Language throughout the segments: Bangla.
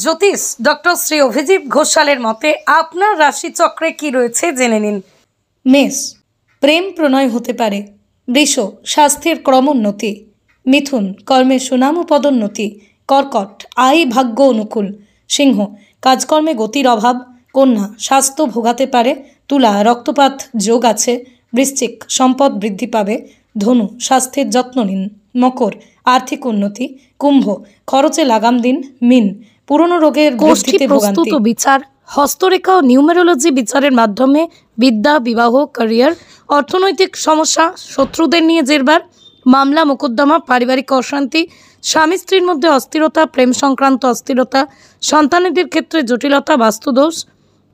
জ্যোতিষ ডক্টর শ্রী অভিজিৎ ঘোষালের মতে আপনার রাশিচক্রে কি রয়েছে জেনে নিন। মেষ, প্রেম প্রণয় হতে পারে। বৃষ, স্বাস্থ্যের ক্রমোন্নতি। মিথুন, কর্মে সুনাম ও পদোন্নতি। কর্কট, আয় ভাগ্য অনুকূল। সিংহ, কাজকর্মে গতির অভাব। কন্যা, স্বাস্থ্য ভোগাতে পারে। তুলা, রক্তপাত যোগ আছে। বৃশ্চিক, সম্পদ বৃদ্ধি পাবে। ধনু, স্বাস্থ্যের যত্ন নিন। মকর, আর্থিক উন্নতি। কুম্ভ, খরচে লাগাম দিন। মীন, পুরনো রোগের বৃদ্ধিতে ভোগান্তি। বিচার, হস্তরেখা ও নিউমেরোলজি বিচারের মাধ্যমে বিদ্যা, বিবাহ, ক্যারিয়ার, অর্থনৈতিক সমস্যা, শত্রুদের নিয়ে জেরবার, মামলা মোকদ্দমা, পারিবারিক অশান্তি, স্বামী স্ত্রীর মধ্যে অস্থিরতা, প্রেম সংক্রান্ত অস্থিরতা, সন্তানেদের ক্ষেত্রে জটিলতা, বাস্তুদোষ,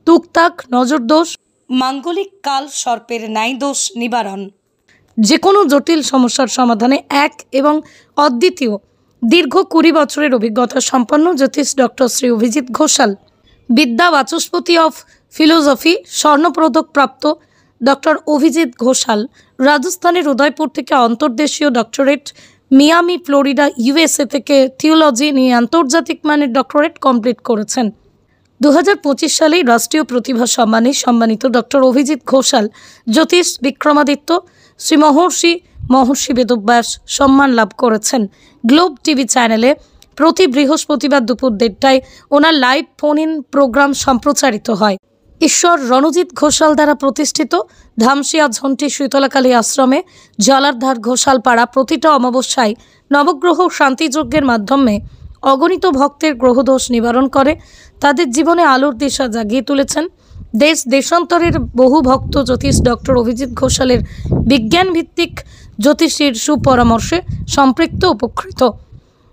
টুকটাক নজরদোষ, মাঙ্গলিক কাল সর্পের ন্যায় দোষ নিবারণ। যে কোনো জটিল সমস্যার সমাধানে এক এবং অদ্বিতীয় দীর্ঘ 20 বছরের অভিজ্ঞতা সম্পন্ন জ্যোতিষ ডক্টর শ্রী অভিজিৎ ঘোষাল। বিদ্যা বাচস্পতি অফ ফিলোসফি স্বর্ণপদক প্রাপ্ত ডক্টর অভিজিৎ ঘোষাল রাজস্থানের উদয়পুর থেকে অন্তর্দেশীয় ডক্টরেট, মিয়ামি ফ্লোরিডা USA থেকে থিওলজি নিয়ে আন্তর্জাতিক মানের ডক্টরেট কমপ্লিট করেছেন। 2025 সালেই রাষ্ট্রীয় প্রতিভা সম্মানে সম্মানিত ডক্টর অভিজিৎ ঘোষাল জ্যোতিষ বিক্রমাদিত্য শ্রী মহর্ষি বেদব্যাস সম্মান লাভ করেছেন। গ্লোব টিভি চ্যানেলে প্রতি বৃহস্পতিবার দুপুর 1:30টায় ওনার লাইভ ফোন ইন প্রোগ্রাম সম্প্রচারিত হয়। ঈশ্বর রণজিৎ ঘোষাল দ্বারা প্রতিষ্ঠিত ধামসিয়া ঝন্টি শীতলাকালী আশ্রমে জলার্ধার ঘোষালপাড়া প্রতিটা অমাবস্যায় নবগ্রহ শান্তিযজ্ঞের মাধ্যমে অগণিত ভক্তের গ্রহদোষ নিবারণ করে তাদের জীবনে আলোর দিশা জাগিয়ে তুলেছেন। দেশ দেশান্তরের বহু ভক্ত জ্যোতিষ ডক্টর অভিজিৎ ঘোষালের বিজ্ঞানভিত্তিক জ্যোতিষীর সুপরামর্শে সম্পৃক্ত উপকৃত।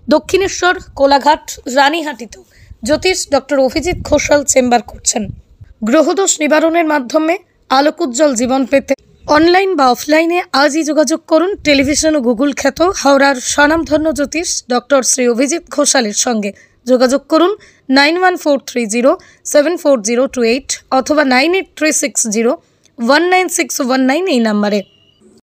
দক্ষিণেশ্বর, কোলাঘাট, রানীহাটিতেও জ্যোতিষ ডক্টর অভিজিৎ ঘোষাল চেম্বার করছেন। গ্রহদোষ নিবারণের মাধ্যমে আলোকোজ্জ্বল জীবন পেতে অনলাইন বা অফলাইনে আজই যোগাযোগ করুন টেলিভিশন ও গুগল খ্যাত হাওড়ার স্বনামধন্য জ্যোতিষ ডক্টর শ্রী অভিজিৎ ঘোষালের সঙ্গে। যোগাযোগ করুন 9143074028 অথবা 9836019619 এই নাম্বারে।